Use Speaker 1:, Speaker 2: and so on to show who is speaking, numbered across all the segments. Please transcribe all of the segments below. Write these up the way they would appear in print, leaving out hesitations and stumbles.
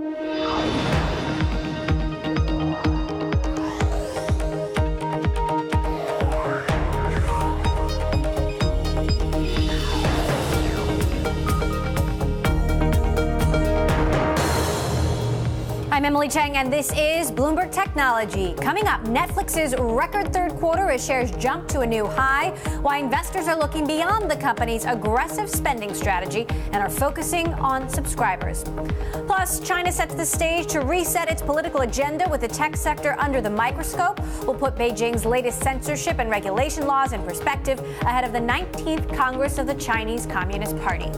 Speaker 1: I'm Emily Chang, and this is Bloomberg Technology. Coming up, Netflix's record third quarter as shares jump to a new high, why investors are looking beyond the company's aggressive spending strategy and are focusing on subscribers. Plus, China sets the stage to reset its political agenda with the tech sector under the microscope. We'll put Beijing's latest censorship and regulation laws in perspective ahead of the 19th Congress of the Chinese Communist Party.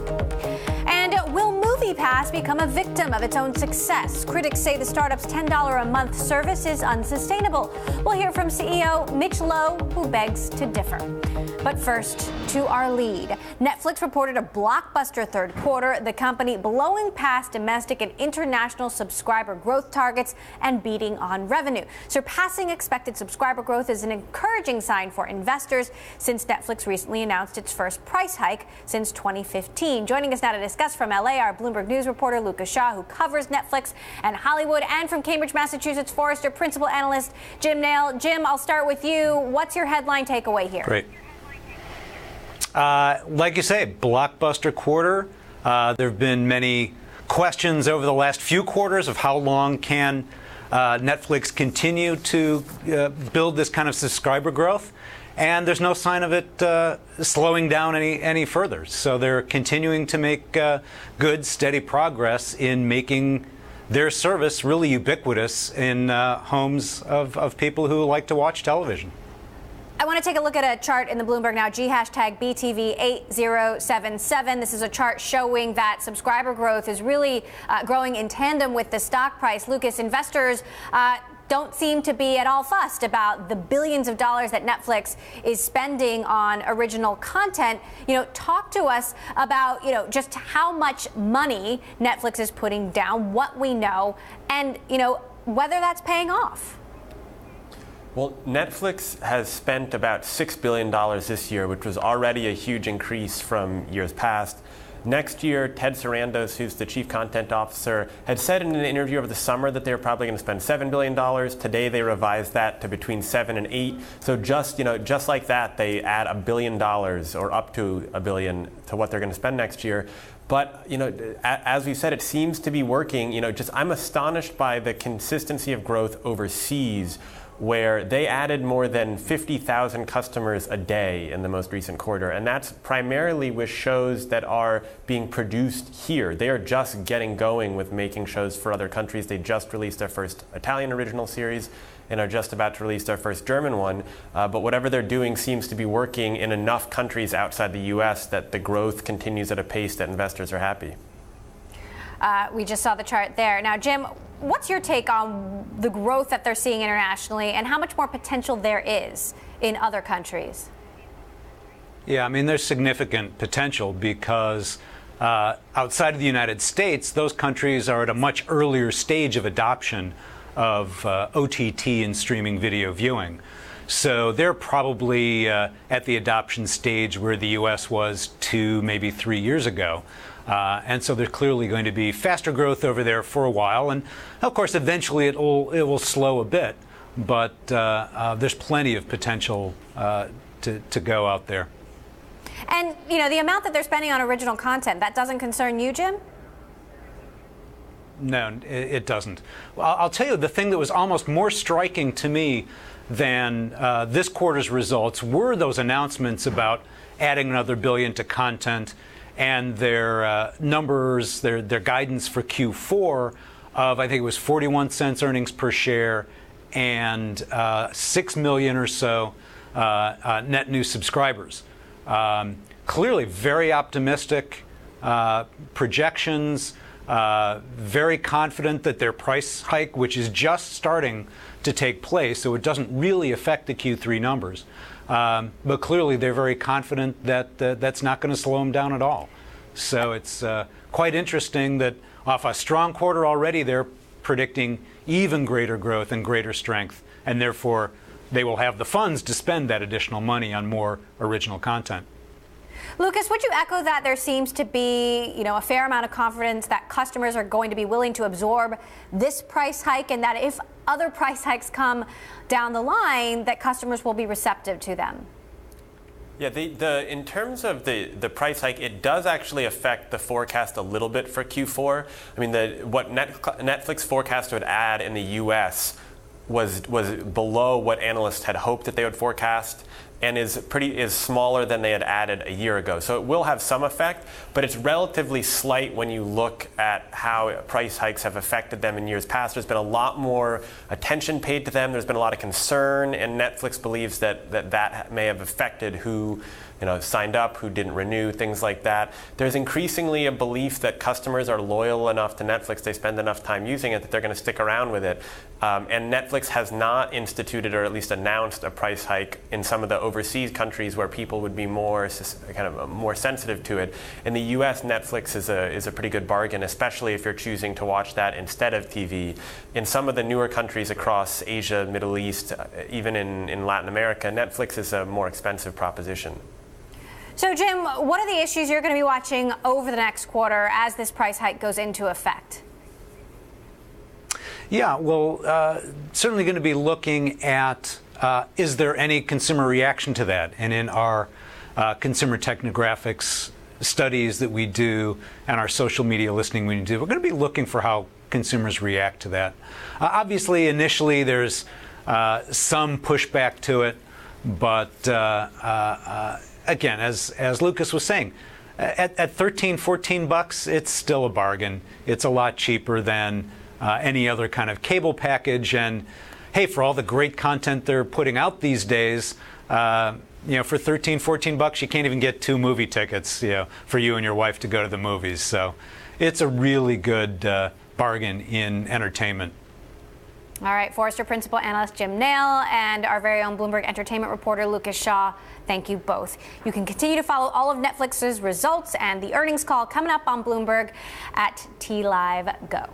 Speaker 1: And will MoviePass become a victim of its own success? Critics say the startup's $10 a month service is unsustainable. We'll hear from CEO Mitch Lowe, who begs to differ. But first, to our lead. Netflix reported a blockbuster third quarter, the company blowing past domestic and international subscriber growth targets and beating on revenue. Surpassing expected subscriber growth is an encouraging sign for investors since Netflix recently announced its first price hike since 2015. Joining us now to discuss from LA, our Bloomberg News reporter Lucas Shaw, who covers Netflix and Hollywood, and from Cambridge, Massachusetts, Forrester principal analyst Jim Nail. Jim, I'll start with you. What's your headline takeaway here?
Speaker 2: Great. Like you say, blockbuster quarter. There have been many questions over the last few quarters of how long can Netflix continue to build this kind of subscriber growth. And there's no sign of it slowing down any further. So they're continuing to make good, steady progress in making their service really ubiquitous in homes of people who like to watch television.
Speaker 1: I want to take a look at a chart in the Bloomberg Now, hashtag BTV8077. This is a chart showing that subscriber growth is really growing in tandem with the stock price. Lucas, investors don't seem to be at all fussed about the billions of dollars that Netflix is spending on original content. Talk to us about, just how much money Netflix is putting down, what we know, and, whether that's paying off.
Speaker 3: Well, Netflix has spent about $6 billion this year, which was already a huge increase from years past. Next year, Ted Sarandos, who's the chief content officer, had said in an interview over the summer that they were probably going to spend $7 billion. Today, they revised that to between 7 and 8. So just like that, they add $1 billion or up to $1 billion to what they're going to spend next year. But, as we said, it seems to be working. I'm astonished by the consistency of growth overseas, where they added more than 50,000 customers a day in the most recent quarter. And that's primarily with shows that are being produced here. They are just getting going with making shows for other countries. They just released their first Italian original series and are just about to release their first German one. But whatever they're doing seems to be working in enough countries outside the U.S. that the growth continues at a pace that investors are happy.
Speaker 1: We just saw the chart there. Now, Jim, what's your take on the growth that they're seeing internationally and how much more potential there is in other countries?
Speaker 2: Yeah, there's significant potential because outside of the United States, those countries are at a much earlier stage of adoption of OTT and streaming video viewing. So they're probably at the adoption stage where the U.S. was 2, maybe 3 years ago. And so there's clearly going to be faster growth over there for a while. And, of course, eventually it will slow a bit. But there's plenty of potential to go out there.
Speaker 1: And, the amount that they're spending on original content, that doesn't concern you, Jim?
Speaker 2: No, it doesn't. Well, I'll tell you, the thing that was almost more striking to me than this quarter's results were those announcements about adding another $1 billion to content and their numbers, their guidance for Q4 of, I think it was 41 cents earnings per share and 6 million or so net new subscribers. Clearly very optimistic projections, very confident that their price hike, which is just starting to take place, so it doesn't really affect the Q3 numbers. But clearly, they're very confident that that's not going to slow them down at all. So it's quite interesting that off a strong quarter already, they're predicting even greater growth and greater strength, and therefore they will have the funds to spend that additional money on more original content.
Speaker 1: Lucas, would you echo that there seems to be, a fair amount of confidence that customers are going to be willing to absorb this price hike, and that if other price hikes come down the line, that customers will be receptive to them?
Speaker 3: Yeah, in terms of the price hike, it does actually affect the forecast a little bit for Q4. I mean, what Netflix forecast would add in the U.S. was below what analysts had hoped that they would forecast, and is smaller than they had added a year ago. So it will have some effect, but it's relatively slight when you look at how price hikes have affected them in years past. There's been a lot more attention paid to them. There's been a lot of concern, and Netflix believes that may have affected who signed up, who didn't renew, things like that. There's increasingly a belief that customers are loyal enough to Netflix, they spend enough time using it, that they're going to stick around with it. And Netflix has not instituted, or at least announced, a price hike in some of the overseas countries where people would be more sensitive to it. In the U.S., Netflix is a pretty good bargain, especially if you're choosing to watch that instead of TV. In some of the newer countries across Asia, Middle East, even in Latin America, Netflix is a more expensive proposition.
Speaker 1: So, Jim, what are the issues you're going to be watching over the next quarter as this price hike goes into effect?
Speaker 2: Yeah, well, certainly going to be looking at is there any consumer reaction to that? And in our consumer technographics studies that we do and our social media listening we do, we're going to be looking for how consumers react to that. Obviously, initially, there's some pushback to it, but again, as Lucas was saying, at $13, $14, it's still a bargain. It's a lot cheaper than any other kind of cable package. And hey, for all the great content they're putting out these days, for $13, $14, you can't even get 2 movie tickets, for you and your wife to go to the movies. So it's a really good bargain in entertainment.
Speaker 1: All right, Forrester Principal Analyst Jim Nail and our very own Bloomberg Entertainment reporter Lucas Shaw, thank you both. You can continue to follow all of Netflix's results and the earnings call coming up on Bloomberg at TLive Go.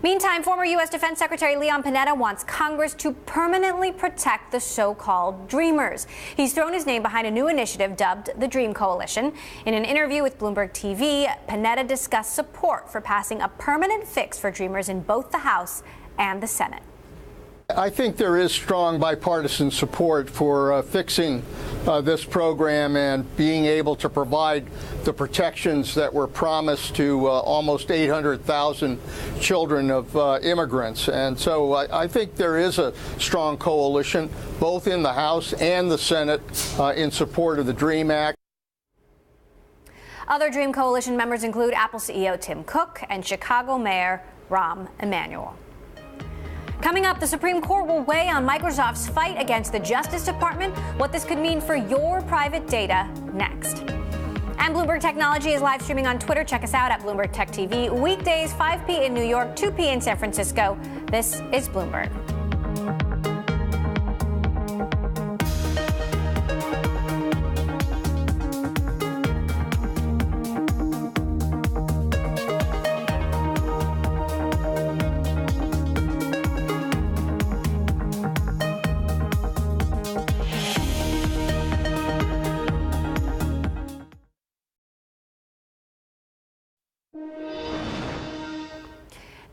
Speaker 1: Meantime, former U.S. Defense Secretary Leon Panetta wants Congress to permanently protect the so-called Dreamers. He's thrown his name behind a new initiative dubbed the Dream Coalition. In an interview with Bloomberg TV, Panetta discussed support for passing a permanent fix for Dreamers in both the House and the Senate.
Speaker 4: I think there is strong bipartisan support for fixing this program and being able to provide the protections that were promised to almost 800,000 children of immigrants. And so I think there is a strong coalition, both in the House and the Senate, in support of the DREAM Act.
Speaker 1: Other Dream Coalition members include Apple CEO Tim Cook and Chicago Mayor Rahm Emanuel. Coming up, the Supreme Court will weigh on Microsoft's fight against the Justice Department, what this could mean for your private data next. And Bloomberg Technology is live streaming on Twitter. Check us out at Bloomberg Tech TV, weekdays 5p in New York, 2p in San Francisco. This is Bloomberg.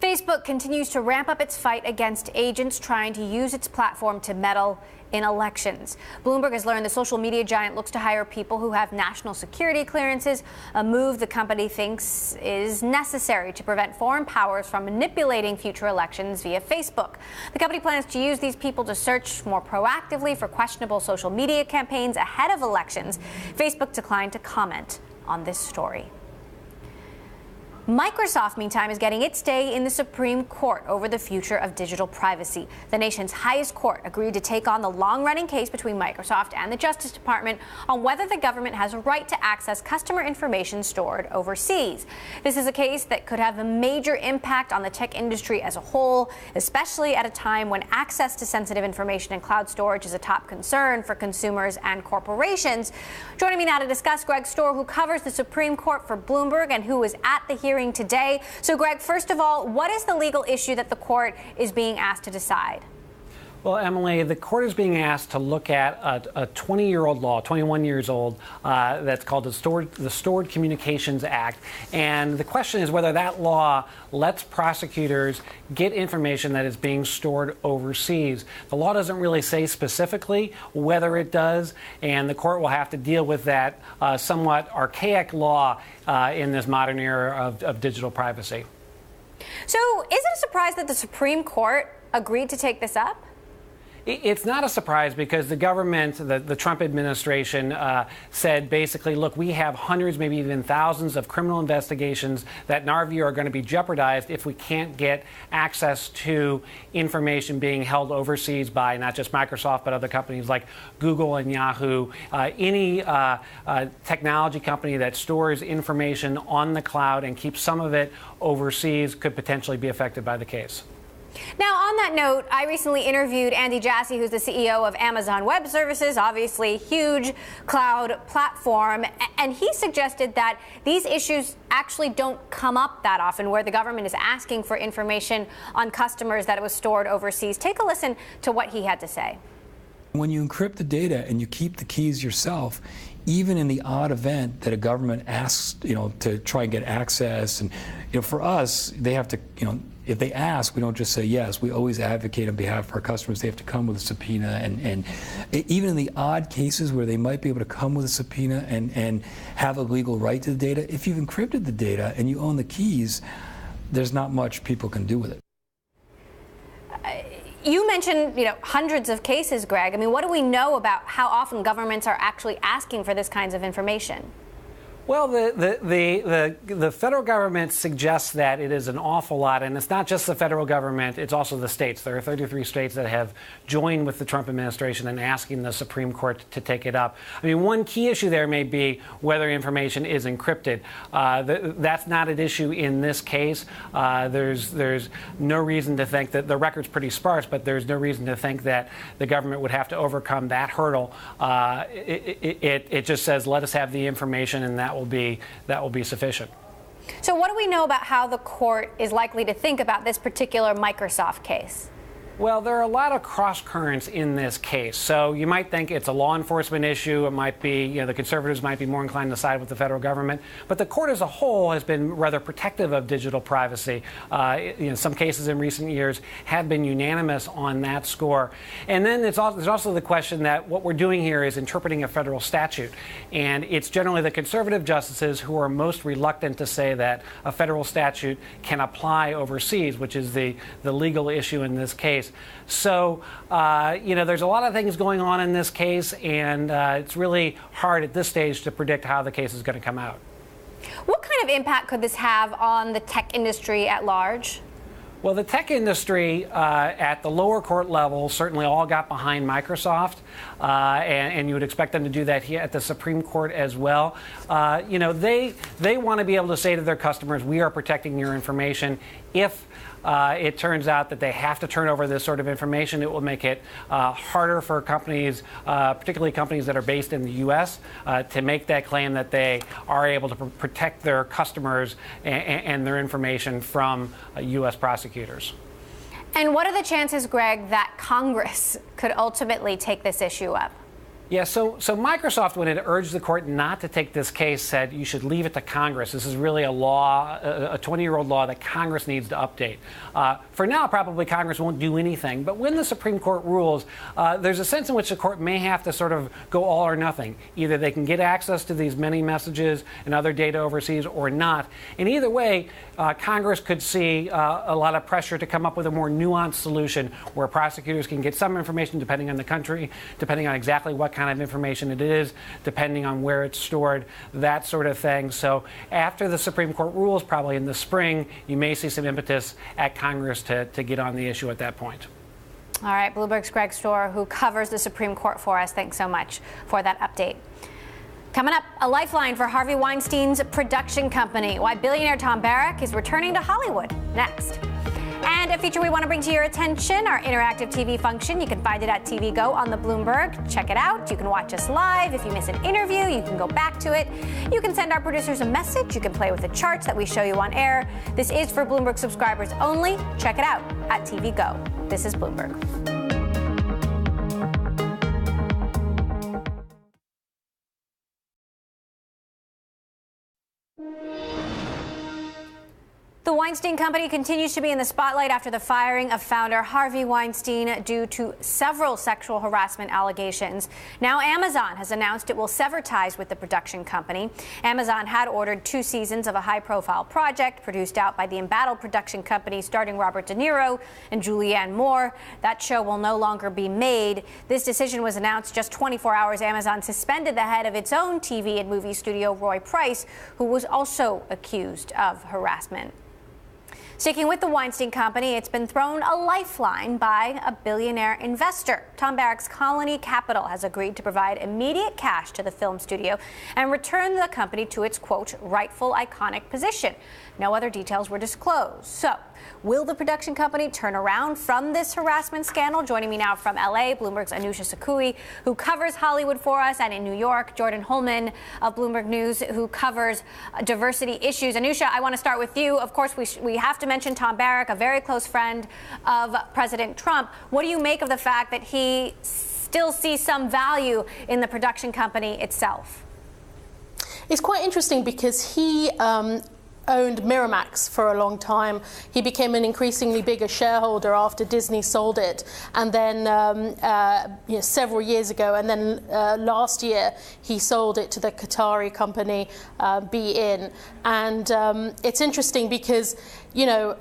Speaker 1: Facebook continues to ramp up its fight against agents trying to use its platform to meddle in elections. Bloomberg has learned the social media giant looks to hire people who have national security clearances, a move the company thinks is necessary to prevent foreign powers from manipulating future elections via Facebook. The company plans to use these people to search more proactively for questionable social media campaigns ahead of elections. Facebook declined to comment on this story. Microsoft, meantime, is getting its day in the Supreme Court over the future of digital privacy. The nation's highest court agreed to take on the long-running case between Microsoft and the Justice Department on whether the government has a right to access customer information stored overseas. This is a case that could have a major impact on the tech industry as a whole, especially at a time when access to sensitive information and cloud storage is a top concern for consumers and corporations. Joining me now to discuss, Greg Storr, who covers the Supreme Court for Bloomberg and who was at the hearing today. So, Greg, first of all, what is the legal issue that the court is being asked to decide?
Speaker 5: Well, Emily, the court is being asked to look at a 20-year-old law, 21 years old, that's called the Stored Communications Act. And the question is whether that law lets prosecutors get information that is being stored overseas. The law doesn't really say specifically whether it does, and the court will have to deal with that somewhat archaic law in this modern era of digital privacy.
Speaker 1: So is it a surprise that the Supreme Court agreed to take this up?
Speaker 5: It's not a surprise because the government, the Trump administration, said basically, look, we have hundreds, maybe even thousands of criminal investigations that in our view are going to be jeopardized if we can't get access to information being held overseas by not just Microsoft, but other companies like Google and Yahoo. Any technology company that stores information on the cloud and keeps some of it overseas could potentially be affected by the case.
Speaker 1: Now, on that note, I recently interviewed Andy Jassy, who's the CEO of Amazon Web Services, obviously huge cloud platform, and he suggested that these issues actually don't come up that often, where the government is asking for information on customers that it was stored overseas. Take a listen to what he had to say.
Speaker 6: When you encrypt the data and you keep the keys yourself, even in the odd event that a government asks, to try and get access, and for us, they have to, if they ask, we don't just say yes. We always advocate on behalf of our customers. They have to come with a subpoena, and even in the odd cases where they might be able to come with a subpoena and have a legal right to the data, if you've encrypted the data and you own the keys, there's not much people can do with it.
Speaker 1: You mentioned, hundreds of cases, Greg. I mean, what do we know about how often governments are actually asking for this kinds of information?
Speaker 5: Well, the federal government suggests that it is an awful lot, and it's not just the federal government, it's also the states. There are 33 states that have joined with the Trump administration in asking the Supreme Court to take it up. I mean, one key issue there may be whether information is encrypted. That's not an issue in this case. There's no reason to think that the record's pretty sparse, but there's no reason to think that the government would have to overcome that hurdle. It just says, let us have the information, and that will be sufficient.
Speaker 1: So what do we know about how the court is likely to think about this particular Microsoft case?
Speaker 5: Well, there are a lot of cross currents in this case. So you might think it's a law enforcement issue. It might be, the conservatives might be more inclined to side with the federal government. But the court as a whole has been rather protective of digital privacy. Some cases in recent years have been unanimous on that score. And then there's also the question that what we're doing here is interpreting a federal statute. And it's generally the conservative justices who are most reluctant to say that a federal statute can apply overseas, which is the legal issue in this case. So, there's a lot of things going on in this case, and it's really hard at this stage to predict how the case is going to come out.
Speaker 1: What kind of impact could this have on the tech industry at large?
Speaker 5: Well, the tech industry at the lower court level certainly all got behind Microsoft, and you would expect them to do that here at the Supreme Court as well. They want to be able to say to their customers, we are protecting your information. If it turns out that they have to turn over this sort of information, it will make it harder for companies, particularly companies that are based in the U.S., to make that claim that they are able to protect their customers and their information from U.S. prosecutors.
Speaker 1: And what are the chances, Greg, that Congress could ultimately take this issue up?
Speaker 5: Yeah, so Microsoft, when it urged the court not to take this case, said you should leave it to Congress. This is really a law, a 20-year-old law that Congress needs to update. For now, probably Congress won't do anything. But when the Supreme Court rules, there's a sense in which the court may have to sort of go all or nothing. Either they can get access to these many messages and other data overseas or not. And either way, Congress could see a lot of pressure to come up with a more nuanced solution where prosecutors can get some information depending on the country, depending on exactly what kind of information it is, depending on where it's stored, that sort of thing. So after the Supreme Court rules, probably in the spring, you may see some impetus at Congress to get on the issue at that point.
Speaker 1: All right, Bloomberg's Greg Stohr, who covers the Supreme Court for us. Thanks so much for that update. Coming up, a lifeline for Harvey Weinstein's production company. Why billionaire Tom Barrack is returning to Hollywood. Next. And a feature we want to bring to your attention, our interactive TV function. You can find it at TV Go on the Bloomberg. Check it out. You can watch us live. If you miss an interview, you can go back to it. You can send our producers a message. You can play with the charts that we show you on air. This is for Bloomberg subscribers only. Check it out at TV Go. This is Bloomberg. Weinstein Company continues to be in the spotlight after the firing of founder Harvey Weinstein due to several sexual harassment allegations. Now Amazon has announced it will sever ties with the production company. Amazon had ordered 2 seasons of a high-profile project produced out by the embattled production company starring Robert De Niro and Julianne Moore. That show will no longer be made. This decision was announced just 24 hours. Amazon suspended the head of its own TV and movie studio, Roy Price, who was also accused of harassment. Sticking with the Weinstein Company, it's been thrown a lifeline by a billionaire investor. Tom Barrack's Colony Capital has agreed to provide immediate cash to the film studio and return the company to its, quote, rightful iconic position. No other details were disclosed. So, will the production company turn around from this harassment scandal? Joining me now from LA, Bloomberg's Anusha Sakui, who covers Hollywood for us, and in New York, Jordan Holman of Bloomberg News, who covers diversity issues. Anusha, I want to start with you. Of course, we have to mention Tom Barrack, a very close friend of President Trump. What do you make of the fact that he still sees some value in the production company itself?
Speaker 7: It's quite interesting because he owned Miramax for a long time. He became an increasingly bigger shareholder after Disney sold it, and then several years ago, and then last year he sold it to the Qatari company Be-In. And it's interesting because, you know,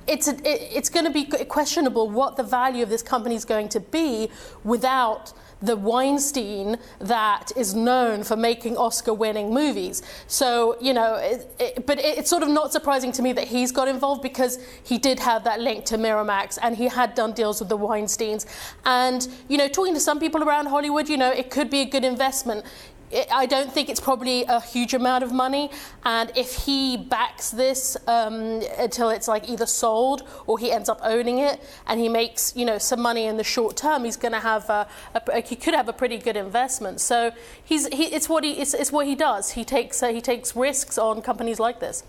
Speaker 7: it's going to be questionable what the value of this company is going to be without the Weinstein that is known for making Oscar-winning movies. So, you know, but it's sort of not surprising to me that he's got involved because he did have that link to Miramax and he had done deals with the Weinsteins. And, you know, talking to some people around Hollywood, you know, it could be a good investment. I don't think it's probably a huge amount of money, and if he backs this until it's like either sold or he ends up owning it, and he makes, you know, some money in the short term, he's going to have he could have a pretty good investment. So it's what he does. He takes risks on companies like this.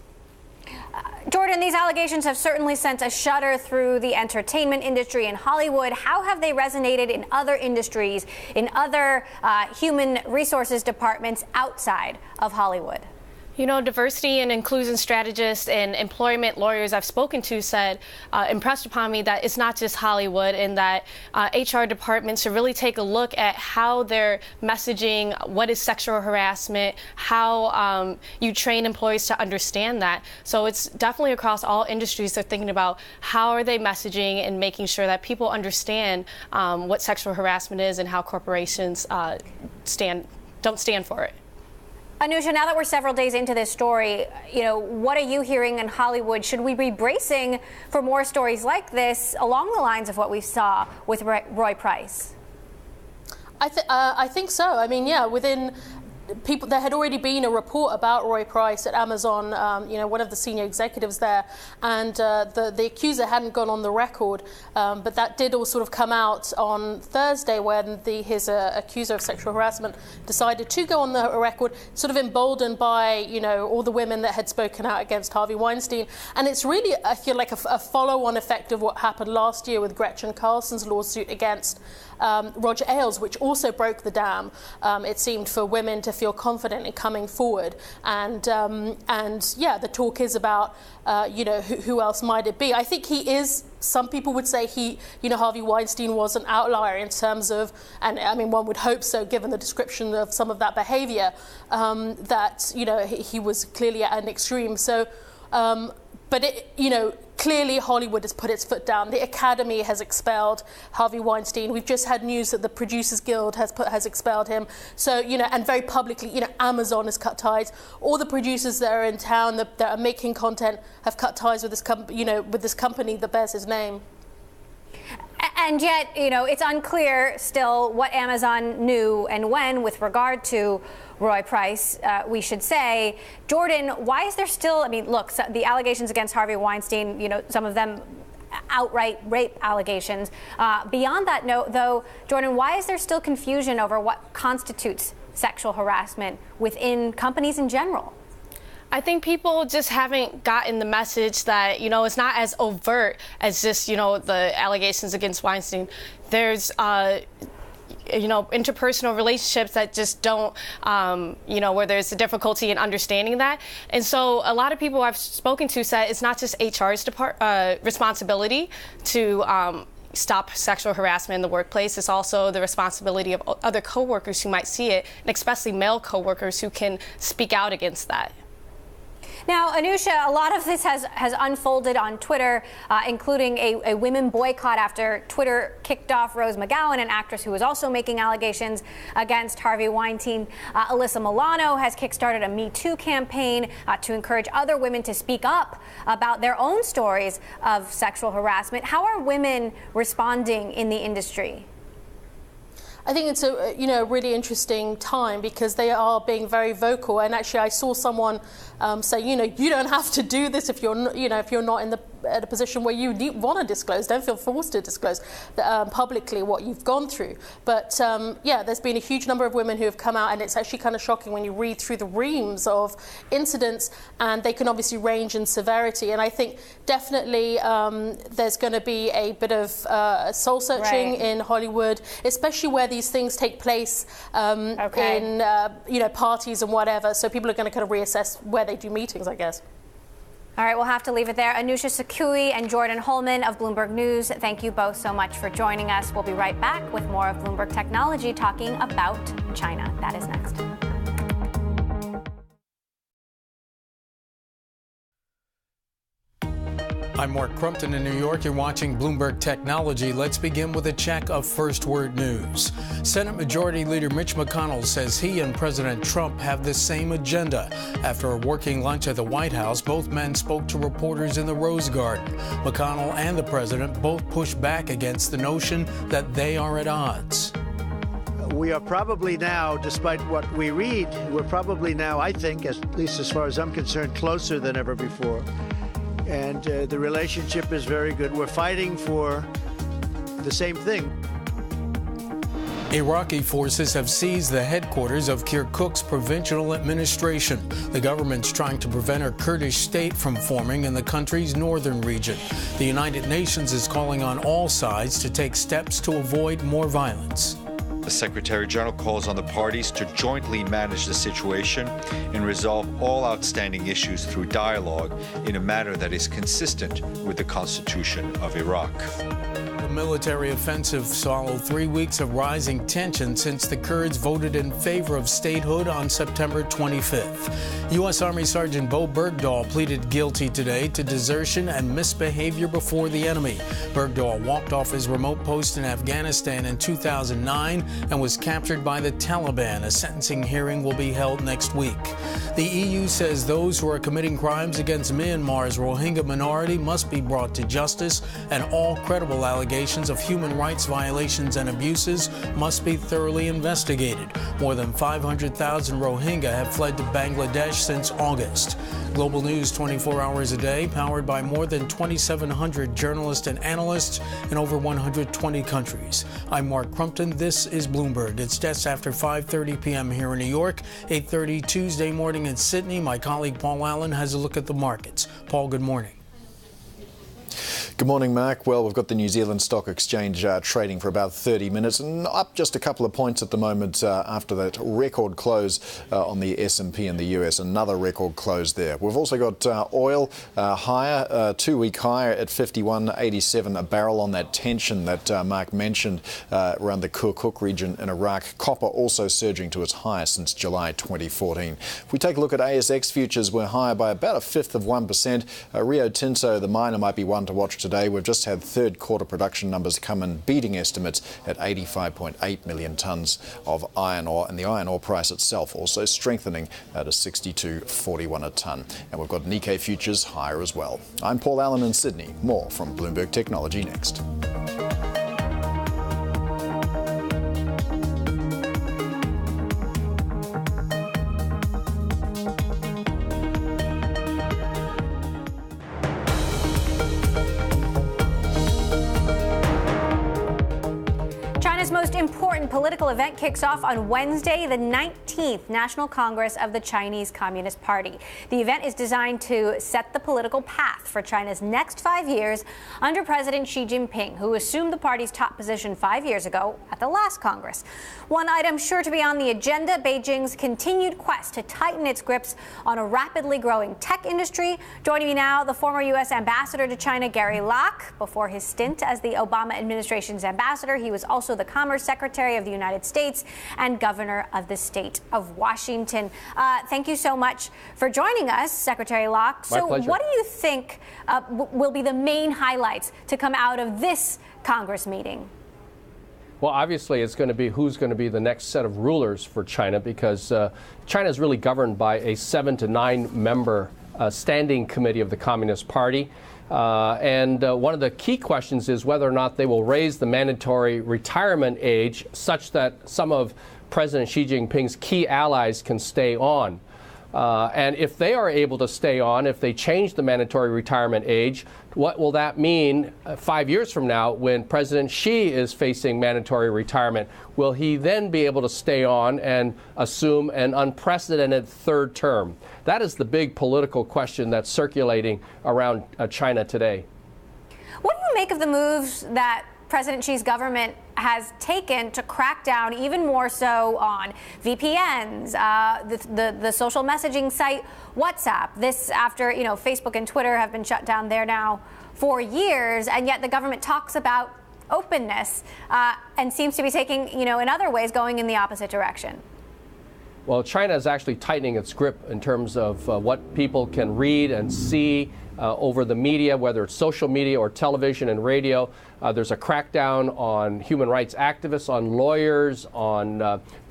Speaker 1: Jordan, these allegations have certainly sent a shudder through the entertainment industry in Hollywood. How have they resonated in other industries, in other human resources departments outside of Hollywood?
Speaker 8: You know, diversity and inclusion strategists and employment lawyers I've spoken to said, impressed upon me that it's not just Hollywood, and that HR departments should really take a look at how they're messaging what is sexual harassment, how you train employees to understand that. So it's definitely across all industries they're thinking about how are they messaging and making sure that people understand what sexual harassment is and how corporations don't stand for it.
Speaker 1: Anusha, now that we're several days into this story, you know, what are you hearing in Hollywood? Should we be bracing for more stories like this along the lines of what we saw with Roy Price?
Speaker 7: I think so. I mean, yeah, within people, there had already been a report about Roy Price at Amazon, you know, one of the senior executives there, and the accuser hadn't gone on the record, but that did all sort of come out on Thursday when his accuser of sexual harassment decided to go on the record, sort of emboldened by, you know, all the women that had spoken out against Harvey Weinstein. And it's really, I feel like, a follow-on effect of what happened last year with Gretchen Carlson's lawsuit against Roger Ailes, which also broke the dam, it seemed, for women to feel confident in coming forward. And yeah, the talk is about, you know, who else might it be? I think he is, some people would say you know, Harvey Weinstein was an outlier in terms of, and I mean, one would hope so, given the description of some of that behavior, that, you know, he was clearly at an extreme. So, but it, you know, clearly Hollywood has put its foot down. The Academy has expelled Harvey Weinstein. We've just had news that the Producers Guild has expelled him. So, you know, and very publicly, you know, Amazon has cut ties. All the producers that are in town that are making content have cut ties with this company that bears his name.
Speaker 1: And yet, you know, it's unclear still what Amazon knew and when with regard to Roy Price, we should say. Jordan, why is there still, I mean, look, so the allegations against Harvey Weinstein, you know, some of them outright rape allegations. Beyond that note, though, Jordan, why is there still confusion over what constitutes sexual harassment within companies in general?
Speaker 8: I think people just haven't gotten the message that, you know, it's not as overt as just, you know, the allegations against Weinstein. There's interpersonal relationships that just don't, where there's a difficulty in understanding that. And so a lot of people I've spoken to said it's not just HR's responsibility to stop sexual harassment in the workplace. It's also the responsibility of other coworkers who might see it, and especially male coworkers who can speak out against that.
Speaker 1: Now, Anusha, a lot of this has unfolded on Twitter, including a women boycott after Twitter kicked off Rose McGowan, an actress who was also making allegations against Harvey Weinstein. Alyssa Milano has kickstarted a Me Too campaign to encourage other women to speak up about their own stories of sexual harassment. How are women responding in the industry?
Speaker 7: I think it's a really interesting time because they are being very vocal. And actually, I saw someone say, you don't have to do this if you're not in at a position where you want to disclose. Don't feel forced to disclose publicly what you've gone through. But there's been a huge number of women who have come out, and it's actually kind of shocking when you read through the reams of incidents, and they can obviously range in severity. And I think definitely there's going to be a bit of soul searching in Hollywood, especially where these things take place in parties and whatever. So people are going to kind of reassess where they do meetings, I guess.
Speaker 1: All right, we'll have to leave it there. Anusha Sakui and Jordan Holman of Bloomberg News, thank you both so much for joining us. We'll be right back with more of Bloomberg Technology talking about China. That is next.
Speaker 6: I'm Mark Crumpton in New York. You're watching Bloomberg Technology. Let's begin with a check of First Word News. Senate Majority Leader Mitch McConnell says he and President Trump have the same agenda. After a working lunch at the White House, both men spoke to reporters in the Rose Garden. McConnell and the president both pushed back against the notion that they are at odds.
Speaker 9: We are probably now, despite what we read, we're probably now, I think, at least as far as I'm concerned, closer than ever before. And the relationship is very good. We're fighting for the same thing.
Speaker 6: Iraqi forces have seized the headquarters of Kirkuk's provincial administration. The government's trying to prevent a Kurdish state from forming in the country's northern region. The United Nations is calling on all sides to take steps to avoid more violence.
Speaker 10: The Secretary General calls on the parties to jointly manage the situation and resolve all outstanding issues through dialogue in a manner that is consistent with the Constitution of Iraq.
Speaker 6: The military offensive followed 3 weeks of rising tension since the Kurds voted in favor of statehood on September 25th. U.S. Army Sergeant Bo Bergdahl pleaded guilty today to desertion and misbehavior before the enemy. Bergdahl walked off his remote post in Afghanistan in 2009 and was captured by the Taliban. A sentencing hearing will be held next week. The EU says those who are committing crimes against Myanmar's Rohingya minority must be brought to justice, and all credible allegations of human rights violations and abuses must be thoroughly investigated. More than 500,000 Rohingya have fled to Bangladesh since August. Global news 24 hours a day, powered by more than 2,700 journalists and analysts in over 120 countries. I'm Mark Crumpton. This is Bloomberg. It's just after 5:30 p.m. here in New York, 8:30 Tuesday morning in Sydney. My colleague Paul Allen has a look at the markets. Paul, good morning.
Speaker 11: Good morning, Mark. Well, we've got the New Zealand Stock Exchange trading for about 30 minutes and up just a couple of points at the moment after that record close on the S&P in the US. Another record close there. We've also got oil higher, 2-week higher at 51.87 a barrel on that tension that Mark mentioned around the Kirkuk region in Iraq. Copper also surging to its highest since July 2014. If we take a look at ASX futures, we're higher by about 1/5%. Rio Tinto, the miner, might be one to watch today. We've just had third quarter production numbers come in beating estimates at 85.8 million tonnes of iron ore, and the iron ore price itself also strengthening at a 62.41 a tonne. And we've got Nikkei futures higher as well. I'm Paul Allen in Sydney. More from Bloomberg Technology next.
Speaker 1: China's most important political event kicks off on Wednesday, the 19th National Congress of the Chinese Communist Party. The event is designed to set the political path for China's next 5 years under President Xi Jinping, who assumed the party's top position 5 years ago at the last Congress. One item sure to be on the agenda, Beijing's continued quest to tighten its grips on a rapidly growing tech industry. Joining me now, the former U.S. ambassador to China, Gary Locke. Before his stint as the Obama administration's ambassador, he was also the Commerce Secretary of the United States and Governor of the state of Washington. Thank you so much for joining us, Secretary Locke.
Speaker 12: My pleasure.
Speaker 1: What do you think will be the main highlights to come out of this Congress meeting?
Speaker 12: Well, obviously, it's going to be who's going to be the next set of rulers for China, because China is really governed by a 7 to 9 member standing committee of the Communist Party. And one of the key questions is whether or not they will raise the mandatory retirement age such that some of President Xi Jinping's key allies can stay on. And if they are able to stay on, if they change the mandatory retirement age, what will that mean 5 years from now when President Xi is facing mandatory retirement? Will he then be able to stay on and assume an unprecedented third term? That is the big political question that's circulating around China today.
Speaker 1: What do you make of the moves that President Xi's government has taken to crack down even more so on VPNs, the social messaging site WhatsApp? This after, Facebook and Twitter have been shut down there now for years, and yet the government talks about openness and seems to be taking, in other ways, going in the opposite direction.
Speaker 12: Well, China is actually tightening its grip in terms of what people can read and see over the media, whether it's social media or television and radio. There's a crackdown on human rights activists, on lawyers, on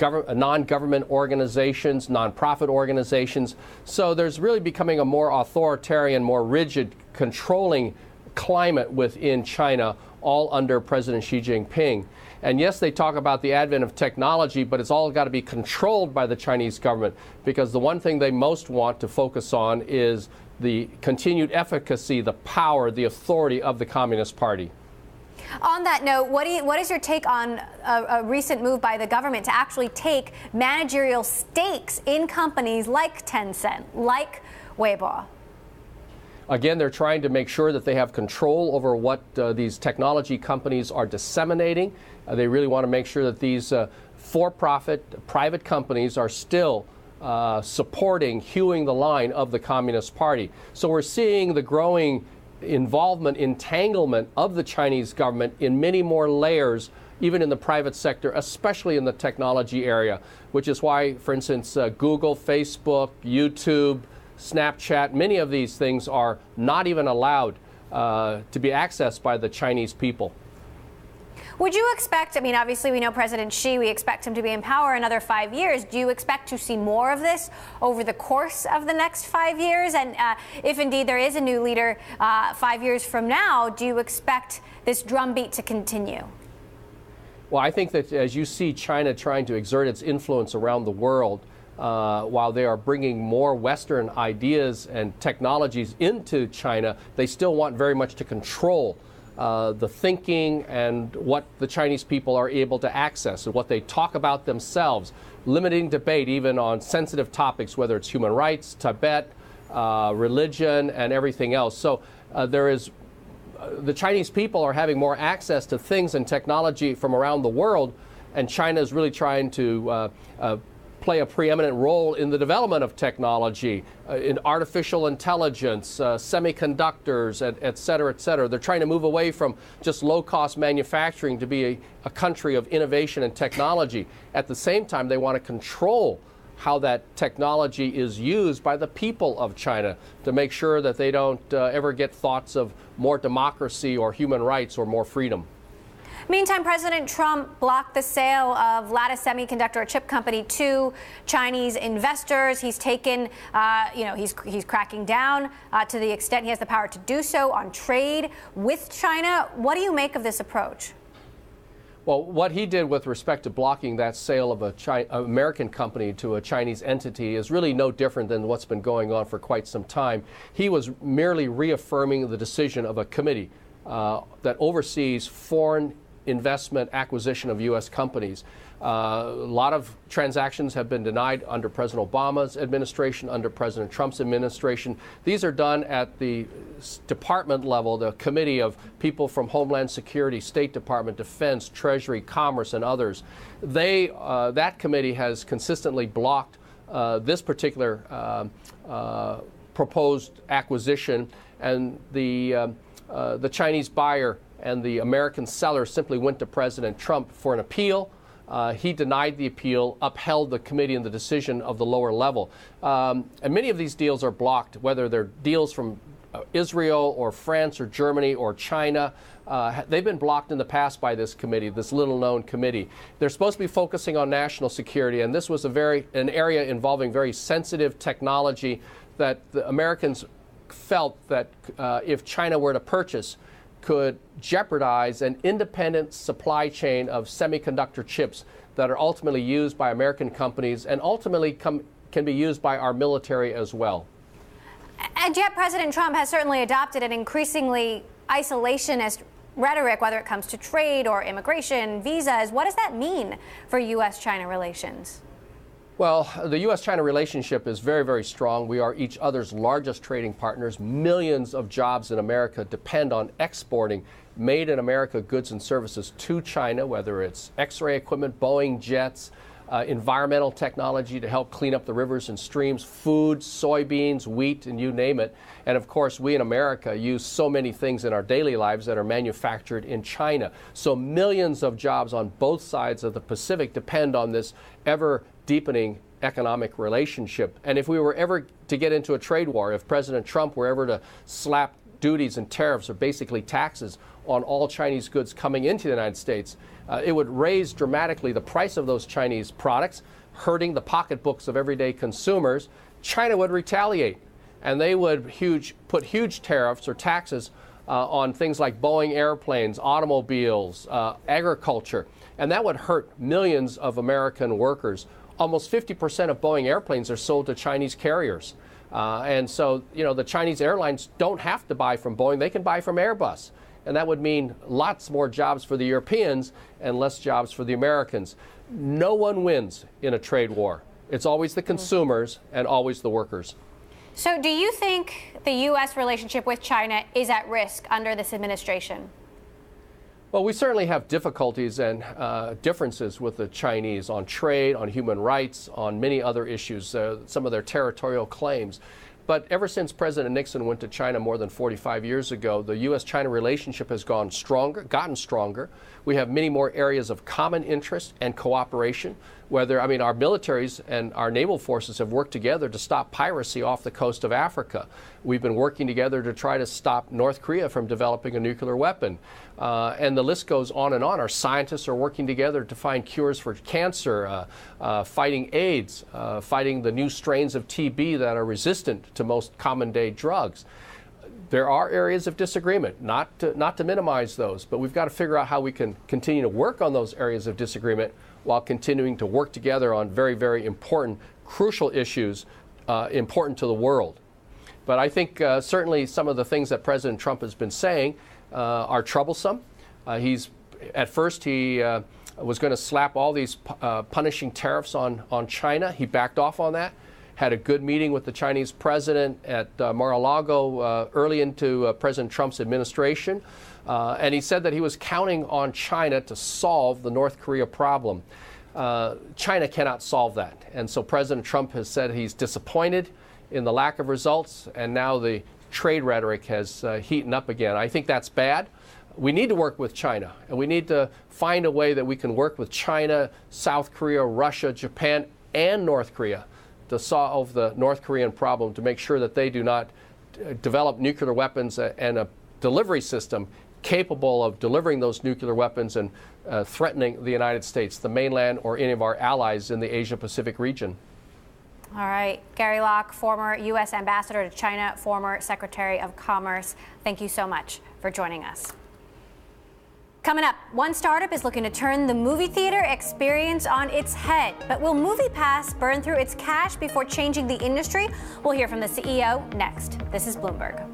Speaker 12: non-government organizations, nonprofit organizations. So there's really becoming a more authoritarian, more rigid, controlling climate within China, all under President Xi Jinping. And yes, they talk about the advent of technology, but it's all got to be controlled by the Chinese government, because the one thing they most want to focus on is the continued efficacy, the power, the authority of the Communist Party.
Speaker 1: On that note, what is your take on a recent move by the government to actually take managerial stakes in companies like Tencent, like Weibo?
Speaker 12: Again, they're trying to make sure that they have control over what these technology companies are disseminating. They really want to make sure that these for-profit private companies are still supporting, hewing the line of the Communist Party. So we're seeing the growing involvement, entanglement of the Chinese government in many more layers, even in the private sector, especially in the technology area, which is why, for instance, Google, Facebook, YouTube, Snapchat, many of these things are not even allowed to be accessed by the Chinese people.
Speaker 1: Would you expect, obviously we know President Xi, we expect him to be in power another 5 years. Do you expect to see more of this over the course of the next 5 years? And if indeed there is a new leader 5 years from now, do you expect this drumbeat to continue?
Speaker 12: Well, I think that as you see China trying to exert its influence around the world, while they are bringing more Western ideas and technologies into China, they still want very much to control the thinking and what the Chinese people are able to access and what they talk about themselves, limiting debate even on sensitive topics, whether it's human rights, Tibet, religion, and everything else. So the Chinese people are having more access to things and technology from around the world, and China is really trying to play a preeminent role in the development of technology, in artificial intelligence, semiconductors, et cetera, et cetera. They're trying to move away from just low-cost manufacturing to be a country of innovation and technology. At the same time, they want to control how that technology is used by the people of China to make sure that they don't ever get thoughts of more democracy or human rights or more freedom.
Speaker 1: Meantime, President Trump blocked the sale of Lattice Semiconductor, a chip company, to Chinese investors. He's taken, he's cracking down to the extent he has the power to do so on trade with China. What do you make of this approach?
Speaker 12: Well, what he did with respect to blocking that sale of an American company to a Chinese entity is really no different than what's been going on for quite some time. He was merely reaffirming the decision of a committee that oversees foreign investment acquisition of U.S. companies. A lot of transactions have been denied under President Obama's administration, under President Trump's administration. These are done at the department level, the committee of people from Homeland Security, State Department, Defense, Treasury, Commerce, and others. That committee has consistently blocked this particular proposed acquisition, and the Chinese buyer and the American seller simply went to President Trump for an appeal. He denied the appeal, upheld the committee and the decision of the lower level. And many of these deals are blocked, whether they're deals from Israel or France or Germany or China. They've been blocked in the past by this committee, this little-known committee. They're supposed to be focusing on national security, and this was an area involving very sensitive technology that the Americans felt that if China were to purchase, could jeopardize an independent supply chain of semiconductor chips that are ultimately used by American companies and ultimately can be used by our military as well.
Speaker 1: And yet President Trump has certainly adopted an increasingly isolationist rhetoric, whether it comes to trade or immigration, visas. What does that mean for U.S.-China relations?
Speaker 12: Well, the U.S.-China relationship is very, very strong. We are each other's largest trading partners. Millions of jobs in America depend on exporting made in America goods and services to China, whether it's X-ray equipment, Boeing jets, environmental technology to help clean up the rivers and streams, food, soybeans, wheat, and you name it. And of course, we in America use so many things in our daily lives that are manufactured in China. So millions of jobs on both sides of the Pacific depend on this ever deepening economic relationship. And if we were ever to get into a trade war, if President Trump were ever to slap duties and tariffs, or basically taxes, on all Chinese goods coming into the United States, it would raise dramatically the price of those Chinese products, hurting the pocketbooks of everyday consumers. China would retaliate, and they would put huge tariffs or taxes on things like Boeing airplanes, automobiles, agriculture, and that would hurt millions of American workers. Almost 50% of Boeing airplanes are sold to Chinese carriers. And so, the Chinese airlines don't have to buy from Boeing. They can buy from Airbus. And that would mean lots more jobs for the Europeans and less jobs for the Americans. No one wins in a trade war. It's always the consumers and always the workers.
Speaker 1: So do you think the U.S. relationship with China is at risk under this administration?
Speaker 12: Well, we certainly have difficulties and differences with the Chinese on trade, on human rights, on many other issues, some of their territorial claims. But ever since President Nixon went to China more than 45 years ago, the U.S.-China relationship has gotten stronger. We have many more areas of common interest and cooperation. Our militaries and our naval forces have worked together to stop piracy off the coast of Africa. We've been working together to try to stop North Korea from developing a nuclear weapon. And the list goes on and on. Our scientists are working together to find cures for cancer, fighting AIDS, fighting the new strains of TB that are resistant to most common-day drugs. There are areas of disagreement, not to minimize those, but we've got to figure out how we can continue to work on those areas of disagreement while continuing to work together on very, very important, crucial issues important to the world. But I think certainly some of the things that President Trump has been saying are troublesome. At first he was going to slap all these punishing tariffs on China. He backed off on that. Had a good meeting with the Chinese president at Mar-a-Lago early into President Trump's administration. And he said that he was counting on China to solve the North Korea problem. China cannot solve that. And so President Trump has said he's disappointed in the lack of results, and now the trade rhetoric has heated up again. I think that's bad. We need to work with China, and we need to find a way that we can work with China, South Korea, Russia, Japan, and North Korea to solve the North Korean problem, to make sure that they do not develop nuclear weapons and a delivery system capable of delivering those nuclear weapons and threatening the United States, the mainland, or any of our allies in the Asia-Pacific region.
Speaker 1: All right. Gary Locke, former U.S. Ambassador to China, former Secretary of Commerce. Thank you so much for joining us. Coming up, one startup is looking to turn the movie theater experience on its head. But will MoviePass burn through its cash before changing the industry? We'll hear from the CEO next. This is Bloomberg.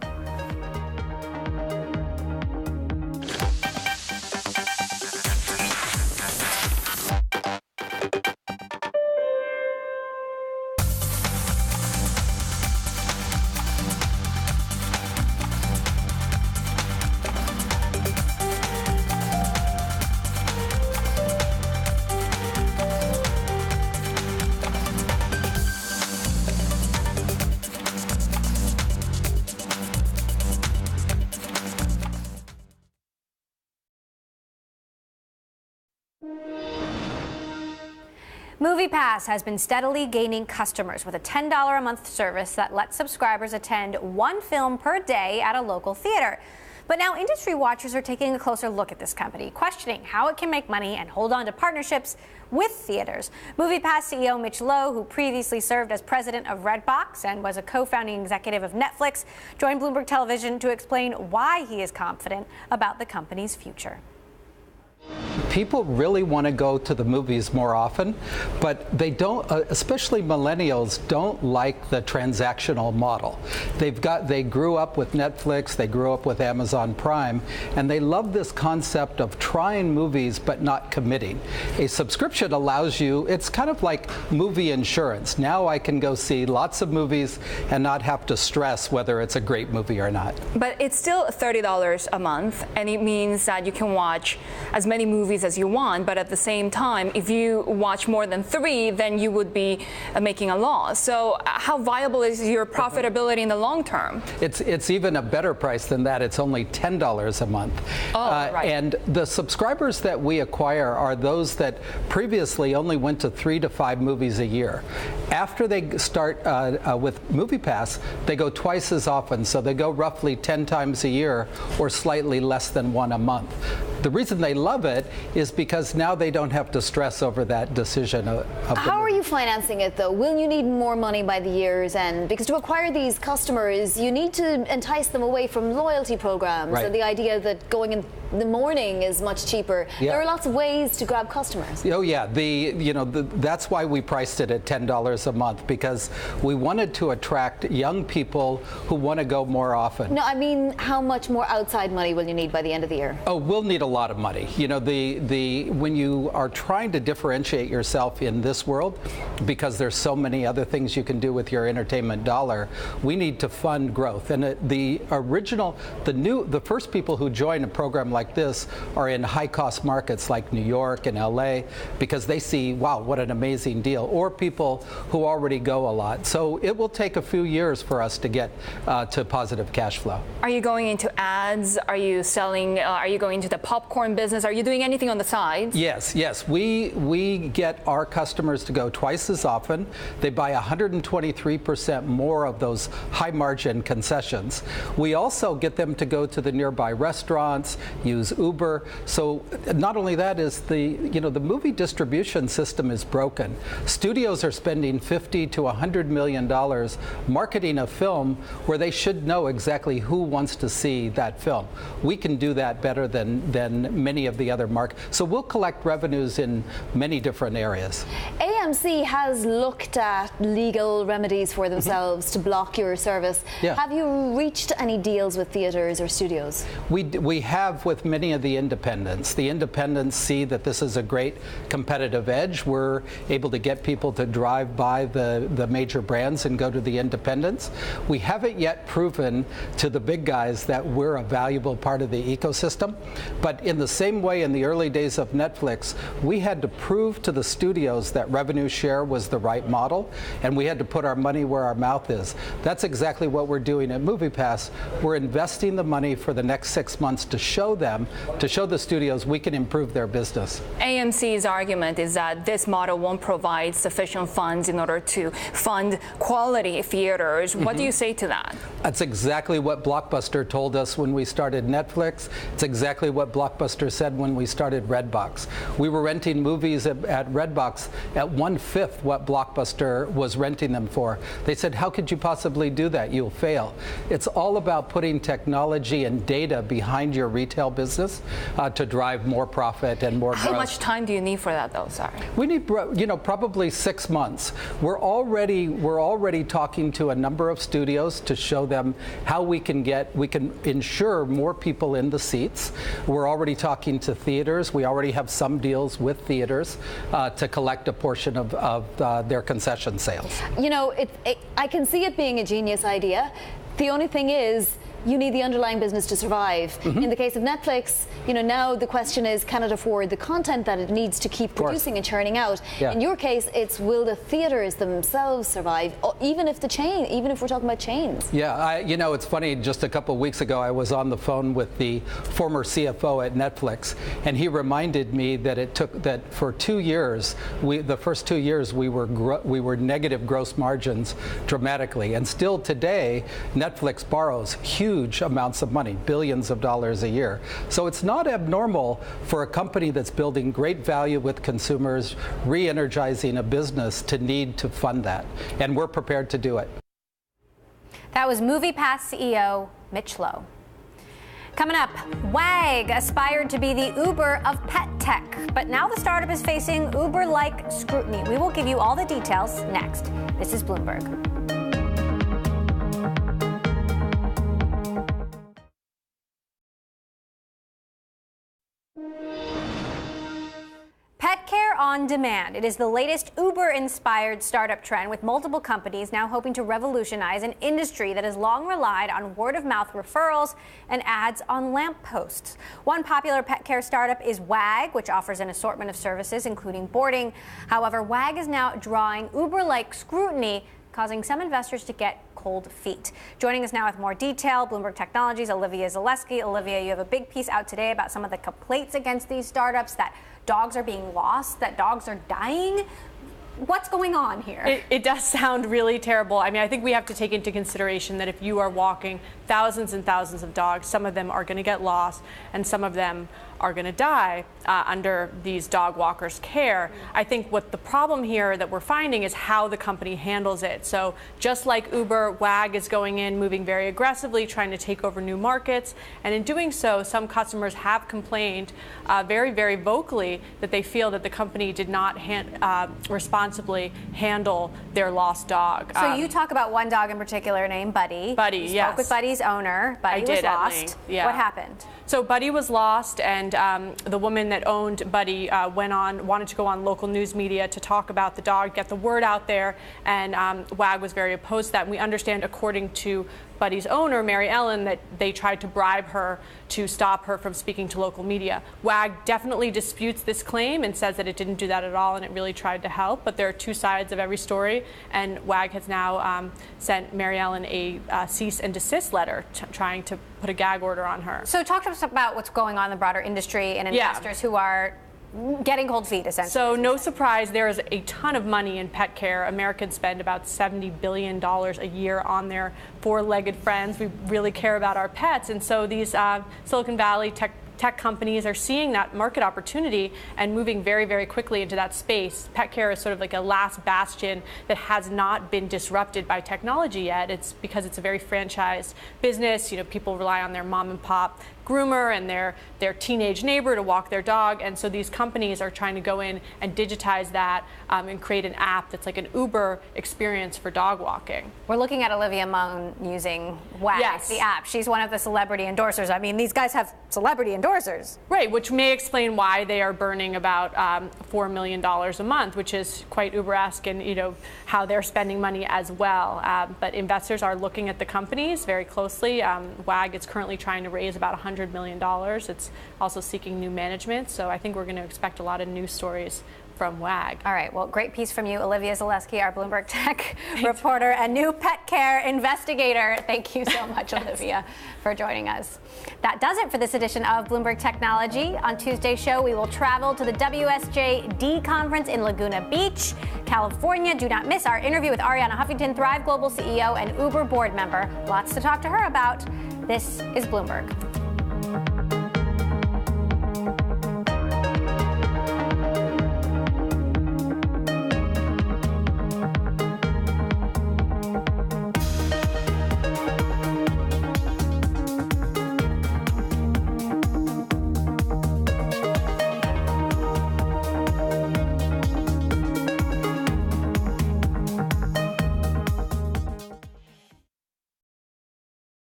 Speaker 1: MoviePass has been steadily gaining customers with a $10 a month service that lets subscribers attend one film per day at a local theater. But now industry watchers are taking a closer look at this company, questioning how it can make money and hold on to partnerships with theaters. MoviePass CEO Mitch Lowe, who previously served as president of Redbox and was a co-founding executive of Netflix, joined Bloomberg Television to explain why he is confident about the company's future.
Speaker 13: People really want to go to the movies more often, but they don't, especially millennials, don't like the transactional model. They grew up with Netflix, they grew up with Amazon Prime, and they love this concept of trying movies but not committing. A subscription allows you, it's kind of like movie insurance. Now I can go see lots of movies and not have to stress whether it's a great movie or not.
Speaker 14: But it's still $30 a month, and it means that you can watch as many movies as you want, but at the same time, if you watch more than 3, then you would be making a loss. So how viable is your profitability in the long term?
Speaker 13: It's even a better price than that. It's only $10 a month.
Speaker 14: Right.
Speaker 13: And the subscribers that we acquire are those that previously only went to 3 to 5 movies a year. After they start with MoviePass, they go twice as often, so they go roughly 10 times a year or slightly less than 1 a month. The reason they love it is because now they don't have to stress over that decision of
Speaker 15: How are you financing it, though? Will you need more money by the year's end? Because to acquire these customers, you need to entice them away from loyalty programs.
Speaker 13: Right.
Speaker 15: And the idea that going in the morning is much cheaper.
Speaker 13: Yeah.
Speaker 15: There are lots of ways to grab customers.
Speaker 13: Oh yeah, that's why we priced it at $10 a month, because we wanted to attract young people who want to go more often.
Speaker 15: No, I mean, how much more outside money will you need by the end of the year?
Speaker 13: Oh, we'll need a lot of money. You know, when you are trying to differentiate yourself in this world, because there's so many other things you can do with your entertainment dollar, we need to fund growth. And the first people who join a program like this are in high-cost markets like New York and LA, because they see, wow, what an amazing deal, or people who already go a lot. So it will take a few years for us to get to positive cash flow.
Speaker 14: Are you going into ads? Are you selling? Are you going into the popcorn business? Are you doing anything on the side?
Speaker 13: Yes. We get our customers to go twice as often. They buy 123% more of those high-margin concessions. We also get them to go to the nearby restaurants, use Uber. So not only that is the movie distribution system is broken. Studios are spending $50 to $100 million marketing a film where they should know exactly who wants to see that film. We can do that better than many of the other markets. So we'll collect revenues in many different areas.
Speaker 15: AMC has looked at legal remedies for themselves to block your service.
Speaker 13: Yeah.
Speaker 15: Have you reached any deals with theaters or studios?
Speaker 13: We have with many of the independents. The independents see that this is a great competitive edge. We're able to get people to drive by the major brands and go to the independents. We haven't yet proven to the big guys that we're a valuable part of the ecosystem. But in the same way in the early days of Netflix, we had to prove to the studios that revenue share was the right model, and we had to put our money where our mouth is. That's exactly what we're doing at MoviePass. We're investing the money for the next 6 months to show the studios we can improve their business.
Speaker 14: AMC's argument is that this model won't provide sufficient funds in order to fund quality theaters. What do you say to that?
Speaker 13: That's exactly what Blockbuster told us when we started Netflix. It's exactly what Blockbuster said when we started Redbox. We were renting movies at Redbox at 1/5 what Blockbuster was renting them for. They said, how could you possibly do that? You'll fail. It's all about putting technology and data behind your retail business to drive more profit and more growth.
Speaker 14: How much time do you need for that, though? Sorry.
Speaker 13: We need, probably 6 months. We're already talking to a number of studios to show them how we can ensure more people in the seats. We're already talking to theaters. We already have some deals with theaters to collect a portion of their concession sales.
Speaker 15: I can see it being a genius idea. The only thing is, you need the underlying business to survive. In the case of Netflix, now the question is, can it afford the content that it needs to keep producing and churning out? In your case, it's will the theaters themselves survive, even if we're talking about chains?
Speaker 13: Yeah, it's funny, just a couple of weeks ago I was on the phone with the former CFO at Netflix, and he reminded me that for 2 years, the first 2 years we were negative gross margins dramatically, and still today Netflix borrows huge amounts of money, billions of dollars a year. So it's not abnormal for a company that's building great value with consumers, re-energizing a business, to need to fund that, and we're prepared to do it.
Speaker 1: That was MoviePass CEO Mitch Lowe. Coming up, WAG aspired to be the Uber of pet tech, but now the startup is facing Uber-like scrutiny. We will give you all the details next. This is Bloomberg. Pet care on demand. It is the latest Uber-inspired startup trend, with multiple companies now hoping to revolutionize an industry that has long relied on word-of-mouth referrals and ads on lampposts. One popular pet care startup is WAG, which offers an assortment of services, including boarding. However, WAG is now drawing Uber-like scrutiny, causing some investors to get cold feet. Joining us now with more detail, Bloomberg Technology's Olivia Zaleski. Olivia, you have a big piece out today about some of the complaints against these startups, that dogs are being lost, that dogs are dying. What's going on here?
Speaker 16: It does sound really terrible. I mean, I think we have to take into consideration that if you are walking thousands and thousands of dogs, some of them are going to get lost and some of them are going to die under these dog walkers' care. I think what the problem here that we're finding is how the company handles it. So just like Uber, WAG is going in, moving very aggressively, trying to take over new markets. And in doing so, some customers have complained very, very vocally that they feel that the company did not responsibly handle their lost dog.
Speaker 1: So you talk about one dog in particular named Buddy.
Speaker 16: Buddy,
Speaker 1: you
Speaker 16: yes.
Speaker 1: spoke with Buddy's owner. Buddy was lost.
Speaker 16: Yeah.
Speaker 1: What happened?
Speaker 16: So Buddy was lost, and the woman that owned Buddy wanted to go on local news media to talk about the dog, get the word out there, and WAG was very opposed to that. And we understand, according to Buddy's owner, Mary Ellen, that they tried to bribe her to stop her from speaking to local media. WAG definitely disputes this claim and says that it didn't do that at all and it really tried to help, but there are two sides of every story, and WAG has now sent Mary Ellen a cease and desist letter trying to put a gag order on her.
Speaker 1: So talk to us about what's going on in the broader industry and investors who are getting cold feet, essentially.
Speaker 16: So no surprise, there is a ton of money in pet care. Americans spend about $70 billion a year on their four-legged friends. We really care about our pets. And so these Silicon Valley tech companies are seeing that market opportunity and moving very, very quickly into that space. Pet care is sort of like a last bastion that has not been disrupted by technology yet. It's because it's a very franchised business. You know, people rely on their mom and pop groomer and their teenage neighbor to walk their dog, and so these companies are trying to go in and digitize that and create an app that's like an Uber experience for dog walking.
Speaker 1: We're looking at Olivia Munn using WAG, the app. She's one of the celebrity endorsers. I mean, these guys have celebrity endorsers.
Speaker 16: Right, which may explain why they are burning about $4 million a month, which is quite Uber-esque, and how they're spending money as well. But investors are looking at the companies very closely. WAG is currently trying to raise about $100 million. It's also seeking new management, so I think we're going to expect a lot of news stories from WAG.
Speaker 1: All right, well, great piece from you, Olivia Zaleski, our Bloomberg Tech reporter and new pet care investigator. Thank you so much, Olivia, for joining us. That does it for this edition of Bloomberg Technology. On Tuesday's show, we will travel to the WSJ-D conference in Laguna Beach, California. Do not miss our interview with Arianna Huffington, Thrive Global CEO and Uber board member. Lots to talk to her about. This is Bloomberg.